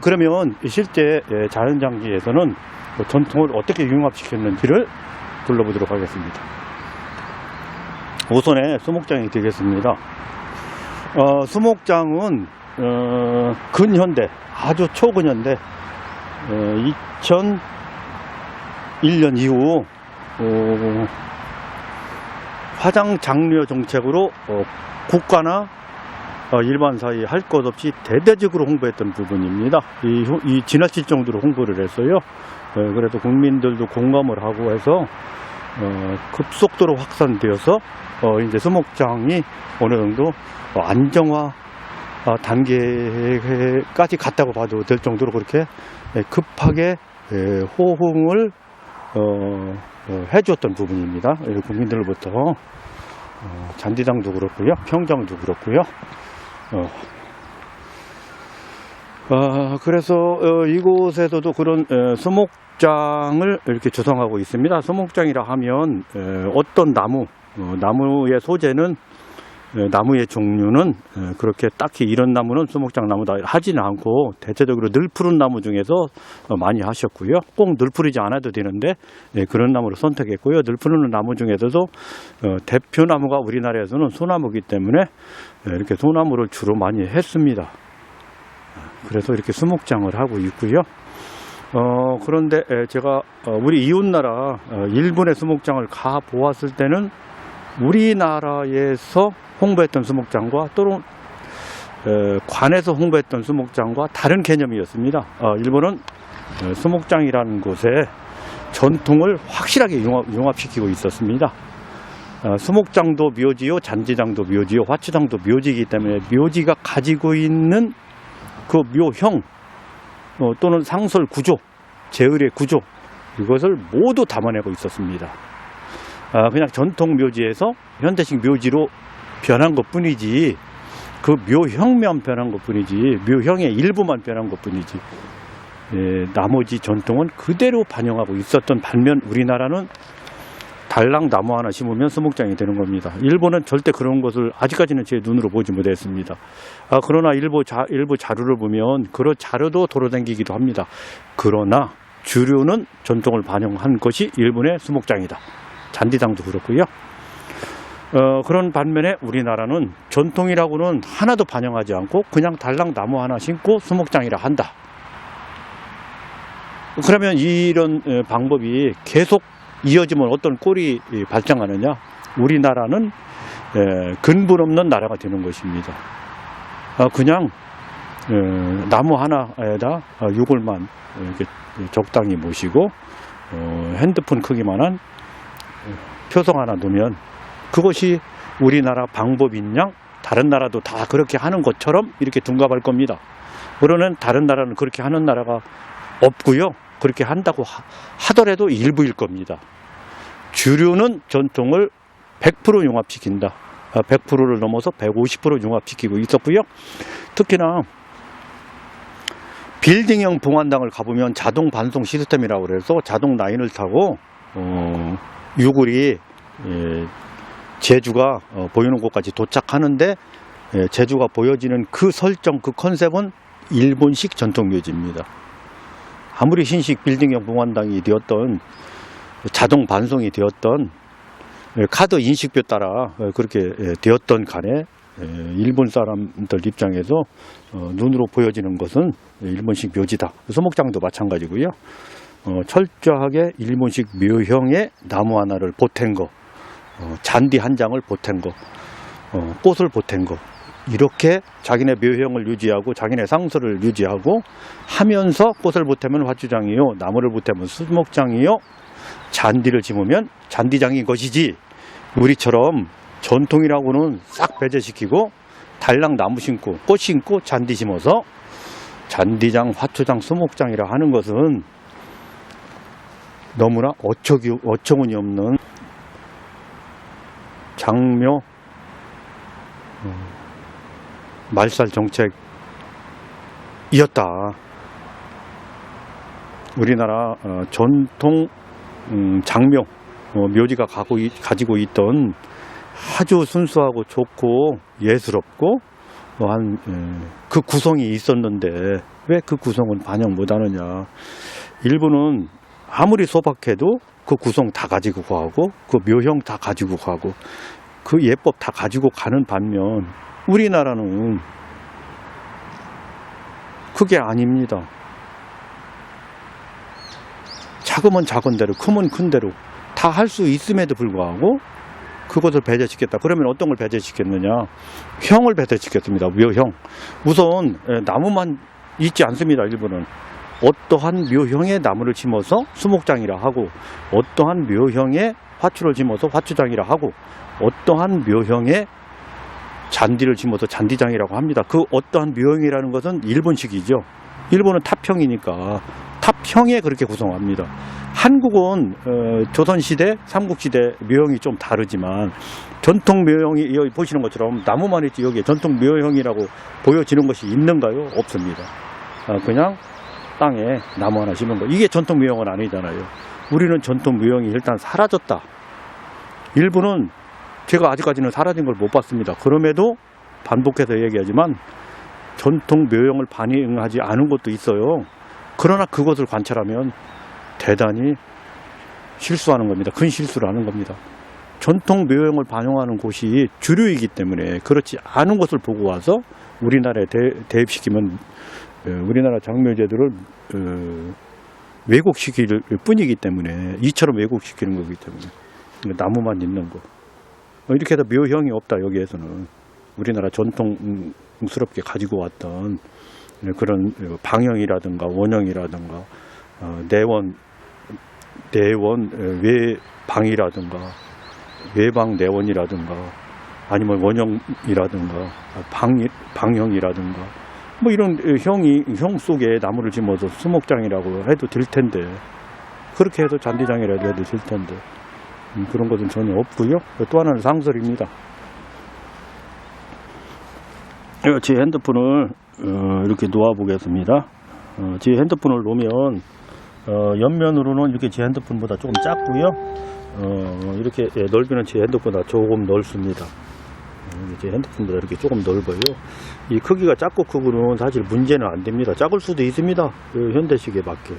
그러면 실제 자연장기에서는 전통을 어떻게 융합시켰는지를 둘러보도록 하겠습니다. 우선에 수목장이 되겠습니다. 수목장은 근현대, 아주 초근현대 2001년 이후 화장 장려 정책으로 국가나 일반 사이 할 것 없이 대대적으로 홍보했던 부분입니다. 이 지나칠 정도로 홍보를 했어요. 그래도 국민들도 공감을 하고 해서 급속도로 확산되어서 이제 수목장이 어느 정도 안정화 단계까지 갔다고 봐도 될 정도로 그렇게 급하게 호응을 해주었던 부분입니다. 국민들로부터 잔디장도 그렇고요, 평장도 그렇고요. 그래서 이곳에서도 그런 수목장을 이렇게 조성하고 있습니다. 수목장이라 하면 어떤 나무의 소재는 나무의 종류는 그렇게 딱히 이런 나무는 수목장 나무다 하지는 않고 대체적으로 늘 푸른 나무 중에서 많이 하셨고요. 꼭 늘 푸르지 않아도 되는데 그런 나무를 선택했고요. 늘 푸른 나무 중에서도 대표 나무가 우리나라에서는 소나무이기 때문에 이렇게 소나무를 주로 많이 했습니다. 그래서 이렇게 수목장을 하고 있고요. 그런데 제가 우리 이웃나라 일본의 수목장을 가 보았을 때는 우리나라에서 홍보했던 수목장과 또는 관에서 홍보했던 수목장과 다른 개념이었습니다. 일본은 수목장이라는 곳에 전통을 확실하게 융합시키고 있었습니다. 수목장도 묘지요, 잔디장도 묘지요, 화초장도 묘지이기 때문에 묘지가 가지고 있는 그 묘형 또는 상설 구조, 제을의 구조, 이것을 모두 담아내고 있었습니다. 그냥 전통 묘지에서 현대식 묘지로 변한 것 뿐이지, 그 묘형만 변한 것 뿐이지, 묘형의 일부만 변한 것 뿐이지, 나머지 전통은 그대로 반영하고 있었던 반면 우리나라는 달랑 나무 하나 심으면 수목장이 되는 겁니다. 일본은 절대 그런 것을 아직까지는 제 눈으로 보지 못했습니다. 그러나 일부 자료를 보면 그런 자료도 돌아다니기도 합니다. 그러나 주류는 전통을 반영한 것이 일본의 수목장이다. 잔디장도 그렇고요. 그런 반면에 우리나라는 전통이라고는 하나도 반영하지 않고 그냥 달랑 나무 하나 심고 수목장이라 한다. 그러면 이런 방법이 계속 이어지면 어떤 꼴이 발생하느냐? 우리나라는 근본 없는 나라가 되는 것입니다. 그냥 나무 하나에다 유골만 이렇게 적당히 모시고 핸드폰 크기만한 표성 하나 놓으면 그것이 우리나라 방법인 양 다른 나라도 다 그렇게 하는 것처럼 이렇게 둔갑할 겁니다. 그러는 다른 나라는 그렇게 하는 나라가 없고요. 그렇게 한다고 하더라도 일부일 겁니다. 주류는 전통을 100% 융합시킨다. 100%를 넘어서 150% 융합시키고 있었고요. 특히나 빌딩형 봉안당을 가보면 자동 반송 시스템이라고 그래서 자동 라인을 타고 유골이 제주가 보이는 곳까지 도착하는데 제주가 보여지는 그 설정, 그 컨셉은 일본식 전통 묘지입니다. 아무리 신식 빌딩형 봉안당이 되었던 자동 반송이 되었던 카드 인식표 따라 그렇게 되었던 간에 일본 사람들 입장에서 눈으로 보여지는 것은 일본식 묘지다. 수목장도 마찬가지고요. 철저하게 일본식 묘형의 나무 하나를 보탠 거, 잔디 한 장을 보탠 거, 꽃을 보탠 거, 이렇게 자기네 묘형을 유지하고 자기네 상설을 유지하고 하면서 꽃을 보태면 화초장이요, 나무를 보태면 수목장이요, 잔디를 심으면 잔디장인 것이지, 우리처럼 전통이라고는 싹 배제시키고 달랑 나무 심고 꽃 심고 잔디 심어서 잔디장, 화초장, 수목장이라 하는 것은 너무나 어처구니 없는 장묘 말살 정책이었다. 우리나라 전통 장묘 묘지가 가지고 있던 아주 순수하고 좋고 예스럽고 그 구성이 있었는데 왜 그 구성을 반영 못하느냐. 일부는 아무리 소박해도 그 구성 다 가지고 가고 그 묘형 다 가지고 가고 그 예법 다 가지고 가는 반면 우리나라는 그게 아닙니다. 작으면 작은 대로 크면 큰 대로 다 할 수 있음에도 불구하고 그것을 배제시켰다. 그러면 어떤 걸 배제시켰느냐. 형을 배제시켰습니다. 묘형. 우선 나무만 있지 않습니다. 일부는 어떠한 묘형의 나무를 심어서 수목장이라 하고 어떠한 묘형의 화초를 심어서 화초장이라 하고 어떠한 묘형의 잔디를 심어서 잔디장이라고 합니다. 그 어떠한 묘형이라는 것은 일본식이죠. 일본은 탑형이니까 탑형에 그렇게 구성합니다. 한국은 조선시대, 삼국시대 묘형이 좀 다르지만 전통 묘형이 여기 보시는 것처럼 나무만 있지 여기에 전통 묘형이라고 보여지는 것이 있는가요? 없습니다. 그냥 땅에 나무 하나 심은 거. 이게 전통 묘형은 아니잖아요. 우리는 전통 묘형이 일단 사라졌다. 일부는 제가 아직까지는 사라진 걸 못 봤습니다. 그럼에도 반복해서 얘기하지만 전통 묘형을 반영하지 않은 것도 있어요. 그러나 그것을 관찰하면 대단히 실수하는 겁니다. 큰 실수를 하는 겁니다. 전통 묘형을 반영하는 곳이 주류이기 때문에 그렇지 않은 것을 보고 와서 우리나라에 대입시키면 우리나라 장묘제도를 왜곡시킬 뿐이기 때문에 이처럼 왜곡시키는 거기 때문에 나무만 있는 거 이렇게 해서 묘형이 없다. 여기에서는 우리나라 전통스럽게 가지고 왔던 그런 방형이라든가 원형이라든가 내원 외방이라든가 외방 내원이라든가 아니면 원형이라든가 방형이라든가 뭐 이런 형 속에 나무를 심어서 수목장이라고 해도 될 텐데 그렇게 해도 잔디장이라도 해도 될 텐데 그런 것은 전혀 없고요. 또 하나는 상설입니다. 제 핸드폰을 이렇게 놓아 보겠습니다. 제 핸드폰을 놓으면 옆면으로는 이렇게 제 핸드폰보다 조금 작고요. 이렇게 넓이는 제 핸드폰보다 조금 넓습니다. 제 핸드폰보다 이렇게 조금 넓어요. 이 크기가 작고 크고는 사실 문제는 안 됩니다. 작을 수도 있습니다. 현대식에 맞게.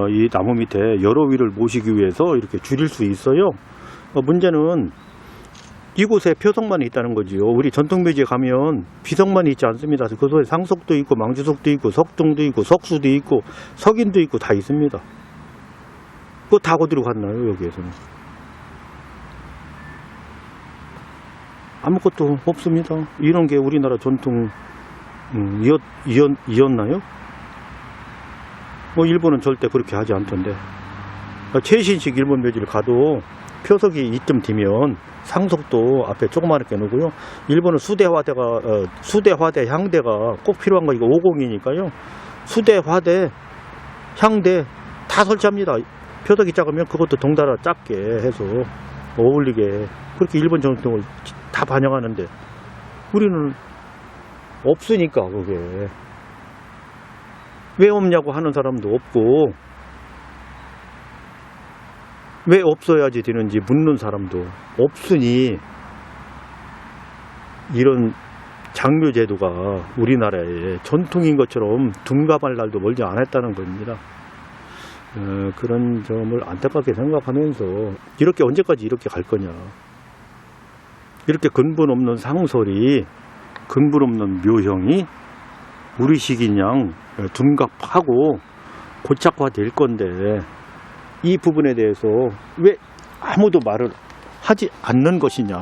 이 나무 밑에 여러 위를 모시기 위해서 이렇게 줄일 수 있어요. 문제는 이곳에 표석만 있다는 거지요. 우리 전통묘지에 가면 비석만 있지 않습니다. 그 속에 상석도 있고 망주석도 있고 석등도 있고 석수도 있고 석인도 있고 다 있습니다. 그거 다 어디로 갔나요? 여기에서는 아무것도 없습니다. 이런 게 우리나라 전통 이었나요? 뭐 일본은 절대 그렇게 하지 않던데. 최신식 일본 묘지를 가도 표석이 이쯤 뒤면 상석도 앞에 조그맣게 놓고요. 일본은 수대 화대 향대가 꼭 필요한 거. 이거 50이니까요. 수대 화대 향대 다 설치합니다. 표석이 작으면 그것도 덩달아 작게 해서 어울리게 그렇게 일본 전통을 다 반영하는데 우리는 없으니까 그게 왜 없냐고 하는 사람도 없고 왜 없어야지 되는지 묻는 사람도 없으니 이런 장묘제도가 우리나라의 전통인 것처럼 둔갑할 날도 멀지 않았다는 겁니다. 그런 점을 안타깝게 생각하면서 이렇게 언제까지 이렇게 갈 거냐. 이렇게 근본 없는 상설이 근본 없는 묘형이 우리식인 양 둔갑하고 고착화될 건데 이 부분에 대해서 왜 아무도 말을 하지 않는 것이냐.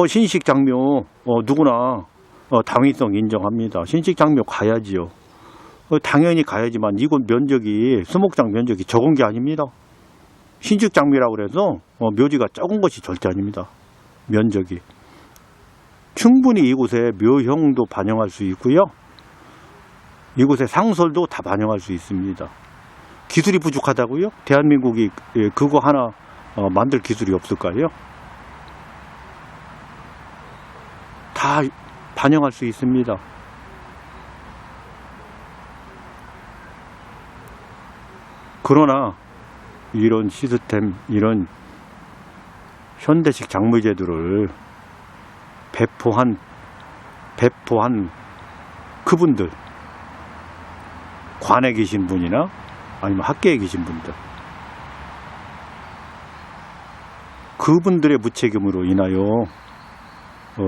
신식 장묘 누구나 당위성 인정합니다. 신식 장묘 가야지요. 당연히 가야지만 이곳 면적이 수목장 면적이 적은 게 아닙니다. 신식 장묘라고 그래서 묘지가 적은 것이 절대 아닙니다. 면적이 충분히 이곳에 묘형도 반영할 수 있고요. 이곳에 상설도 다 반영할 수 있습니다. 기술이 부족하다고요? 대한민국이 그거 하나 만들 기술이 없을까요? 다 반영할 수 있습니다. 그러나 이런 시스템, 이런 현대식 장묘제도를 배포한 배포한 그분들, 관에 계신 분이나 아니면 학계에 계신 분들, 그분들의 무책임으로 인하여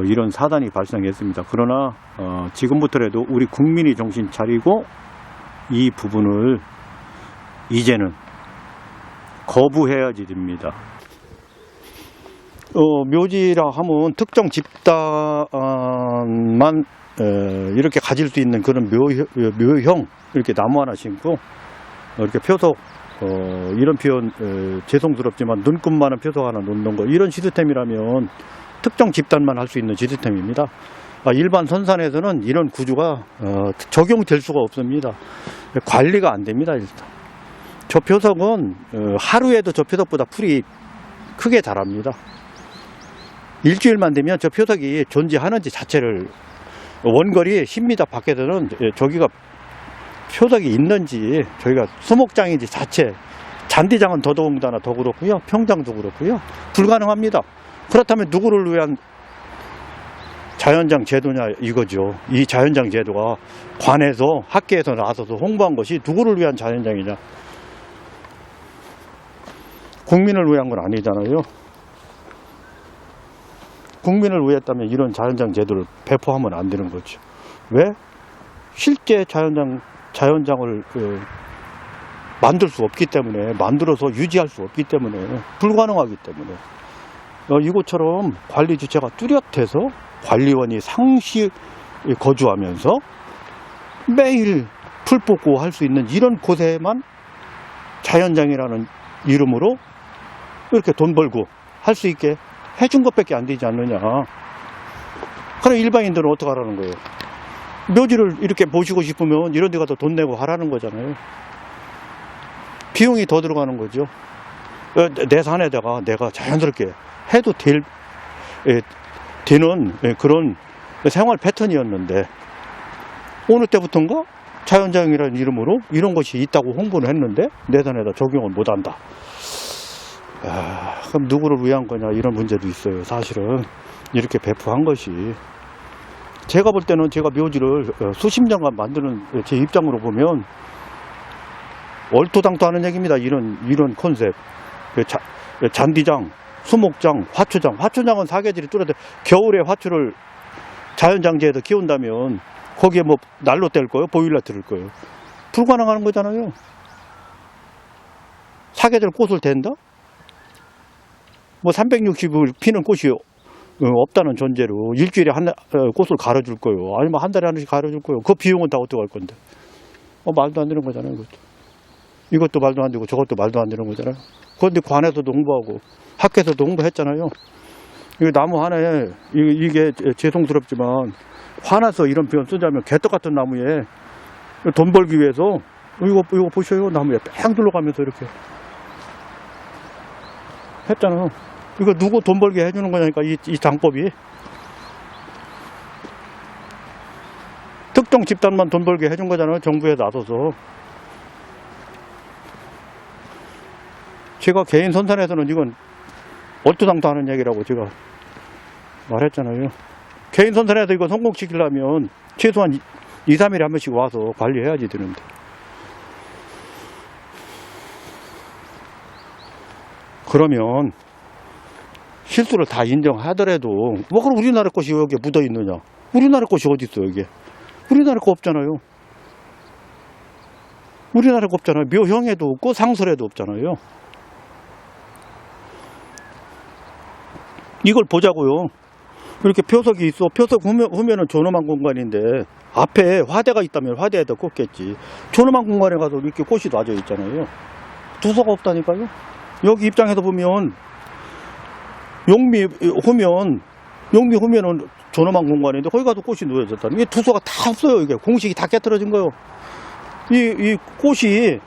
이런 사단이 발생했습니다. 그러나 지금부터라도 우리 국민이 정신 차리고 이 부분을 이제는 거부해야지 됩니다. 묘지라 하면 특정 집단만 이렇게 가질 수 있는 그런 묘형, 이렇게 나무 하나 심고 이렇게 표석, 이런 표현 죄송스럽지만 눈금만한 표석 하나 놓는 거, 이런 시스템이라면 특정 집단만 할 수 있는 시스템입니다. 일반 선산에서는 이런 구조가 적용될 수가 없습니다. 관리가 안 됩니다. 일단 저 표석은 하루에도 저 표석보다 풀이 크게 자랍니다. 일주일만 되면 저 표석이 존재하는지 자체를, 원거리 10m 밖에서는 저기가 표석이 있는지, 저희가 수목장인지 자체, 잔디장은 더더군다나 더 그렇고요, 평장도 그렇고요, 불가능합니다. 그렇다면 누구를 위한 자연장 제도냐 이거죠. 이 자연장 제도가 관에서, 학계에서 나서서 홍보한 것이 누구를 위한 자연장이냐, 국민을 위한 건 아니잖아요. 국민을 위했다면 이런 자연장 제도를 배포하면 안 되는 거죠. 왜? 실제 자연장을 만들 수 없기 때문에, 만들어서 유지할 수 없기 때문에, 불가능하기 때문에. 이곳처럼 관리 주체가 뚜렷해서 관리원이 상시 거주하면서 매일 풀 뽑고 할 수 있는 이런 곳에만 자연장이라는 이름으로 이렇게 돈 벌고 할 수 있게 해준 것밖에 안 되지 않느냐. 그럼 일반인들은 어떻게 하라는 거예요? 묘지를 이렇게 보시고 싶으면 이런 데 가서 돈 내고 하라는 거잖아요. 비용이 더 들어가는 거죠. 내 산에다가 내가 자연스럽게 해도 되는 그런 생활 패턴이었는데, 어느 때부터인가 자연장이라는 이름으로 이런 것이 있다고 홍보를 했는데 내 산에다 적용을 못한다. 그럼 누구를 위한 거냐, 이런 문제도 있어요. 사실은 이렇게 배포한 것이, 제가 볼 때는, 제가 묘지를 수십 년간 만드는 제 입장으로 보면 얼토당토하는 얘기입니다. 이런 컨셉. 잔디장, 수목장, 화초장. 화초장은 사계절이 뚜렷해. 겨울에 화초를 자연장제에서 키운다면 거기에 뭐 난로 뗄 거예요? 보일러 틀을 거예요? 불가능한 거잖아요. 사계절 꽃을 댄다? 뭐 360일 피는 꽃이 없다는 전제로 일주일에 꽃을 갈아줄 거예요. 아니면 한 달에 하나씩 갈아줄 거예요. 그 비용은 다 어떻게 할 건데? 말도 안 되는 거잖아요. 이것도 말도 안 되고 저것도 말도 안 되는 거잖아요. 그런데 관에서도 홍보하고 학교에서도 홍보했잖아요. 이 나무 하나에, 이게 죄송스럽지만 화나서 이런 표현 쓰자면 개떡 같은 나무에 돈 벌기 위해서, 이거 보셔요. 나무에 뺑 둘러가면서 이렇게 했잖아요. 이거 누구 돈 벌게 해주는 거냐니까, 이 장법이. 특정 집단만 돈 벌게 해준 거잖아요. 정부에 나서서. 제가 개인 선산에서는 이건 얼토당토하는 얘기라고 제가 말했잖아요. 개인 선산에서 이거 성공시키려면 최소한 2, 3일에 한 번씩 와서 관리해야지 되는데. 그러면 실수를 다 인정하더라도, 뭐 그럼 우리나라 것이 여기에 묻어 있느냐? 우리나라 것이 어디 있어, 여기에? 우리나라 거 없잖아요. 우리나라 거 없잖아요. 묘형에도 없고 상설에도 없잖아요. 이걸 보자고요. 이렇게 표석이 있어. 표석 후면은 존엄한 공간인데, 앞에 화대가 있다면 화대에다 꽂겠지. 존엄한 공간에 가서 이렇게 꽃이 놔져 있잖아요. 두서가 없다니까요. 여기 입장에서 보면 용미 후면은 존엄한 공간인데 거기 가도 꽃이 놓여졌다는 게, 두서가 다 없어요. 이게 공식이 다 깨트려진 거예요. 이 꽃이,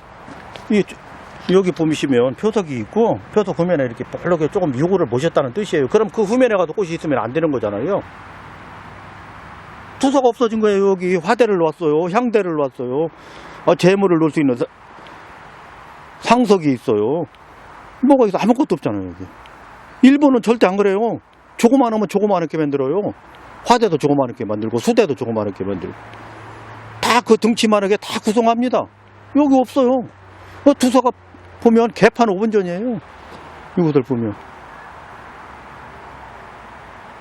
여기 보시면 표석이 있고, 표석 후면에 이렇게 볼록하게 조금 유구를 모셨다는 뜻이에요. 그럼 그 후면에 가도 꽃이 있으면 안 되는 거잖아요. 투서가 없어진 거예요. 여기 화대를 놨어요. 향대를 놨어요. 재물을 놓을 수 있는 상석이 있어요. 뭐가 있어? 아무것도 없잖아요. 여기. 일본은 절대 안 그래요. 조그만 하면 조그만하게 만들어요. 화대도 조그맣게 만들고 수대도 조그맣게 만들고 다 그 등치만하게 다 구성합니다. 여기 없어요. 두서가 보면 개판 5분 전이에요. 이거들 보면.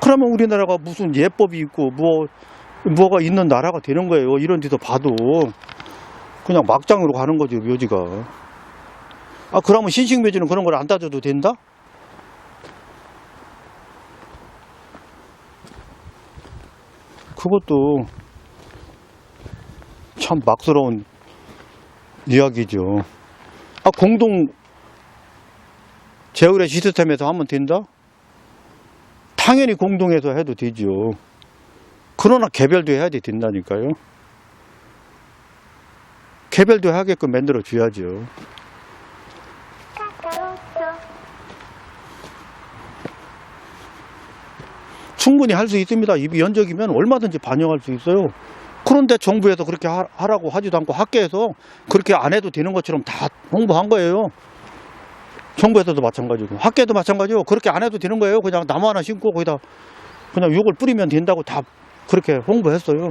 그러면 우리나라가 무슨 예법이 있고 뭐가 있는 나라가 되는 거예요. 이런 데서 봐도 그냥 막장으로 가는 거죠, 묘지가. 아, 그러면 신식묘지는 그런 걸 안 따져도 된다? 그것도 참 막스러운 이야기죠. 아, 공동 제어의 시스템에서 하면 된다? 당연히 공동해서 해도 되죠. 그러나 개별도 해야 된다니까요. 개별도 하게끔 만들어 줘야죠. 충분히 할 수 있습니다. 입이 연적이면 얼마든지 반영할 수 있어요. 그런데 정부에서 그렇게 하라고 하지도 않고 학계에서 그렇게 안 해도 되는 것처럼 다 홍보한 거예요. 정부에서도 마찬가지고 학계도 마찬가지고 그렇게 안 해도 되는 거예요. 그냥 나무 하나 심고 거기다 그냥 욕을 뿌리면 된다고 다 그렇게 홍보했어요.